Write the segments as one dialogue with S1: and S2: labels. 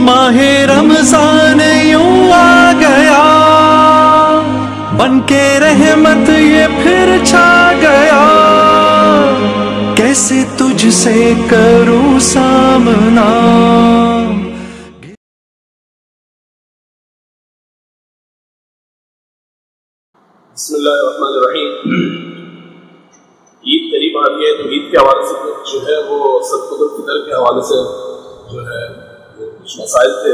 S1: माह रमजान यूं आ गया, बन के रहमत ये फिर छा गया, कैसे तुझसे करूं सामना।
S2: बिस्मिल्लाहिर्रहमानिर्रहीम। ईद करीब आ रही है तो ईद के हवाले से जो है वो सदक़ातुल फितर के हवाले से जो है वो कुछ मसाइल थे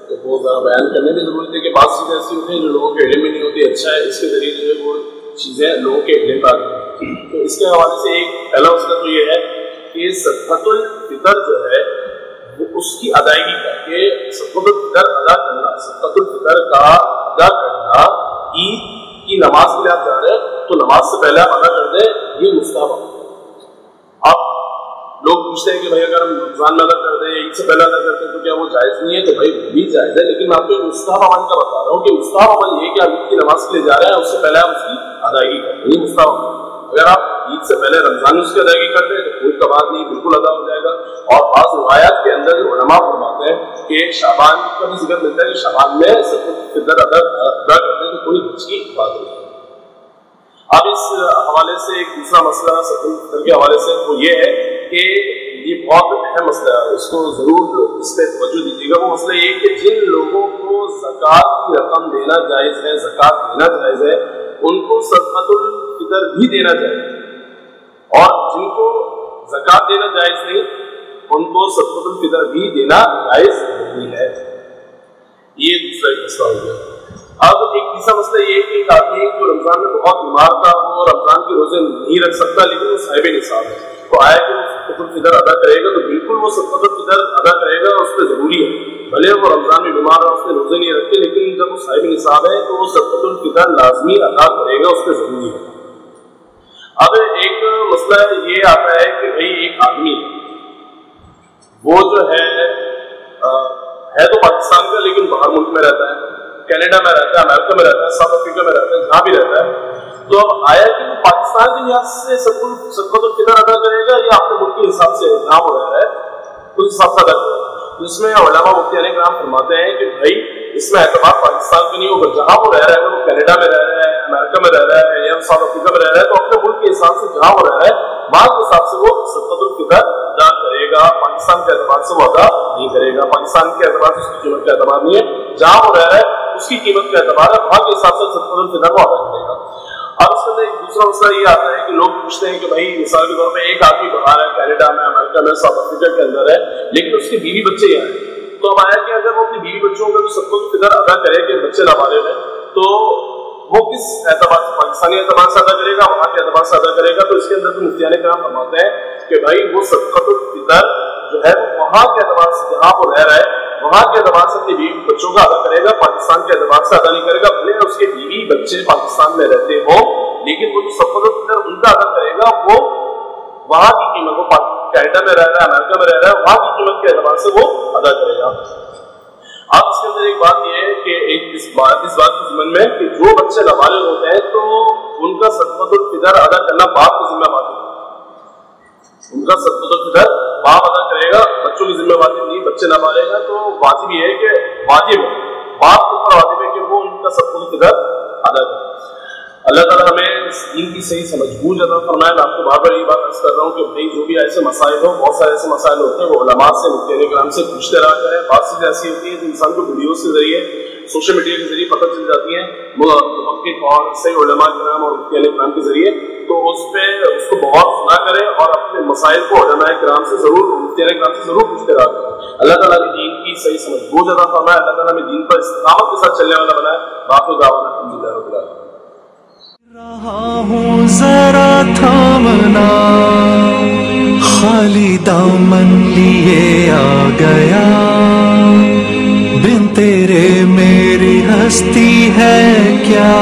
S2: तो वो ज़रा बयान करने की ज़रूरत है कि बात चीज़ें ऐसी होती हैं जो लोगों के इल्म में नहीं होती। अच्छा है इसके ज़रिए जो है वो चीज़ें लोगों के इल्म में आ गई। तो इसके हवाले से एक पहला मसला तो ये है कि सदक़ातुल फितर जो है वो उसकी अदायगी करके सदक़ातुल फितर अदा करना, सदक़ातुल फितर का अदा करना ईद की नमाज के लिए आप जा रहे हैं तो नमाज से पहले आप अदा कर दें, ये मुस्तहब है। अब लोग पूछते हैं कि भाई अगर हम रमजान में अदा कर दें, ईद से पहले अदा करते हैं तो क्या वो जायज़ नहीं है? तो भाई वो भी जायज़ है, लेकिन मैं आपको मुस्तहब अमल का बता रहा हूँ कि मुस्तहब अमल ये कि आप ईद की नमाज के लिए जा रहे हैं, उससे पहले आप उसकी अदायगी करें, ये मुस्तहब। अगर आप ईद से पहले रमजान में उसकी अदायगी करते हैं तो कोई कबाद नहीं, बिल्कुल अदा हो जाएगा। और बाज़ रिवायात के अंदर जो उलमा फरमाते हैं कि शाबान का भी जिक्र मिलता है कि शाबान में सदक़ातुल फितर अदा करते हैं तो कोई हर्ज की बात नहीं है। अब इस हवाले से एक दूसरा मसला सदक़ातुल फितर के हवाले से वो ये है कि ये बहुत अहम मसला है, इसको जरूर इस पर तवज्जो दीजिएगा। वो मसला ये कि जिन लोगों को ज़कात की रकम देना जायज़ है, ज़कात देना जायज़ है, उनको सदक़ातुल फितर भी देना चाहिए, और जिनको ज़कात देना जायज़ नहीं उनको सदक़ातुल फितर भी देना जायज़ नहीं है। ये दूसरा एक मसला हो गया। अब एक तीसरा मसला ये कि एक आदमी जो रमजान में बहुत बीमार था, वो रमजान के रोजे नहीं रख सकता, लेकिन वो साहिब निसाब है, तो आया कि वो सदक़ातुल फितर अदा करेगा, तो बिल्कुल वो सदक़ातुल फितर अदा करेगा, उस पर जरूरी है। भले वो रमजान में बीमार रहा, उसने रोजे नहीं रखते, लेकिन जब वो साहिब निसाब है तो वो सदक़ातुल फितर लाजमी अदा करेगा, उस पर जरूरी है। अब एक मसला ये आता है कि भाई एक आदमी वो जो है तो पाकिस्तान का, लेकिन बाहर मुल्क में रहता है, कनाडा में रहता है, अमेरिका में रहता है, साउथ अफ्रीका में रहता है, जहाँ भी रहता है। तो अब आया कि वो पाकिस्तान के लिहाज से सदक़ातुल फितर अदा करेगा या अपने मुल्क के हिसाब से जहाँ वो रह रहा है उस हिसाब से अदा करेगा। तो इसमें उलमा मुफ्तियान किराम फरमाते हैं कि भाई इसमें एतबार पाकिस्तान का नहीं होगा, जहाँ वो रह रहा है, वो कनाडा में रह रहा है, अमेरिका में रह रहा है या साउथ अफ्रीका में रह रहा है, तो अपने मुल्क के हिसाब से जहाँ वो रह रहा है वहाँ के हिसाब से वो सदक़ातुल फितर अदा करेगा। पाकिस्तान के एतबार से वो अदा नहीं करेगा, पाकिस्तान के एतबार से उसकी कीमत का एतबार नहीं है, जहाँ वो रह रहा है उसकी कीमत का एतबार है, वहाँ के हिसाब से सदक़ातुल फितर वो अदा करेगा। अब इसके अंदर एक दूसरा मसला ये आता है कि लोग पूछते हैं कि भाई मिसाल के तौर पर एक आदमी बाहर है, कनाडा में, अमेरिका में, साउथ अफ्रीका के अंदर है, लेकिन उसके बीवी बच्चे यहाँ हैं। तो अब आया कि अगर वो अपनी बीवी बच्चों का जो सदक़ातुल फितर अदा करे कि बच्चे नाबालिग हैं, तो वो किस एतबार से, पाकिस्तानी एतबार से अदा करेगा, वहाँ के एतबार से अदा करेगा? तो इसके अंदर तो मुफ्तियान किराम फरमाते हैं कि भाई वो सदक़ातुल फितर जो है वहाँ के एतबार से, जहाँ वो रह रहा है वहाँ के एतबार से अपनी बीवी बच्चों का अदा करेगा, पाकिस्तान के एतबार से अदा नहीं करेगा। भले उसके बीवी बच्चे पाकिस्तान में रहते हो, लेकिन वो जो सदक़ातुल फितर उनका अदा करेगा वो वहाँ की कीमत, वो कनाडा में रह रहा है, अमेरिका में रह रहा है, वहाँ की कीमत के एतबार से वो अदा करेगा। अब इसके अंदर एक बात यह है कि इस बात के ज़िम्मन में कि जो बच्चे नाबालिग होते हैं तो उनका सदक़ातुल फितर अदा करना बाप की जिम्मेवारी है, उनका सदक़ातुल फितर बाप अदा करेगा, बच्चों की जिम्मेवारी नहीं। बच्चे नाबालिग हैं तो वाजिब ये है कि वाजिब बाप के ऊपर वाजिब है कि वो उनका सदक़ातुल फितर अदा करे। अल्लाह ताला हमें दीन की सही समझ बूझ अता फरमाए। मैं आपको बार बार ये बात अर्ज़ कर रहा हूँ कि भाई जो भी ऐसे मसाइल हो, बहुत सारे ऐसे मसाइल होते हैं, वो उलमा से, मुफ्तियान किराम से पूछते रहा करें। बात चीज़ें ऐसी होती है जो इंसान को वीडियो के जरिए, सोशल मीडिया के जरिए पता चल जाती हैं, मुहक्किक और सही उलमा किराम और मुफ्तियान किराम के जरिए, तो उस पर उसको बहुत सुना करें और अपने मसाइल को उलमा किराम से जरूर, मुफ्तियान किराम से जरूर पूछते रहा करें। अल्लाह ताला की दीन की सही समझ बूझ अता फरमाए, अल्लाह ताला हमें दीन पर इस्तिक़ामत के साथ चलने वाला बनाए। बाकी दावा अल्हम्दुलिल्लाह रब्बिल आलमीन।
S1: रहा हूँ जरा थामना, खाली दामन लिए आ गया, बिन तेरे मेरी हस्ती है क्या।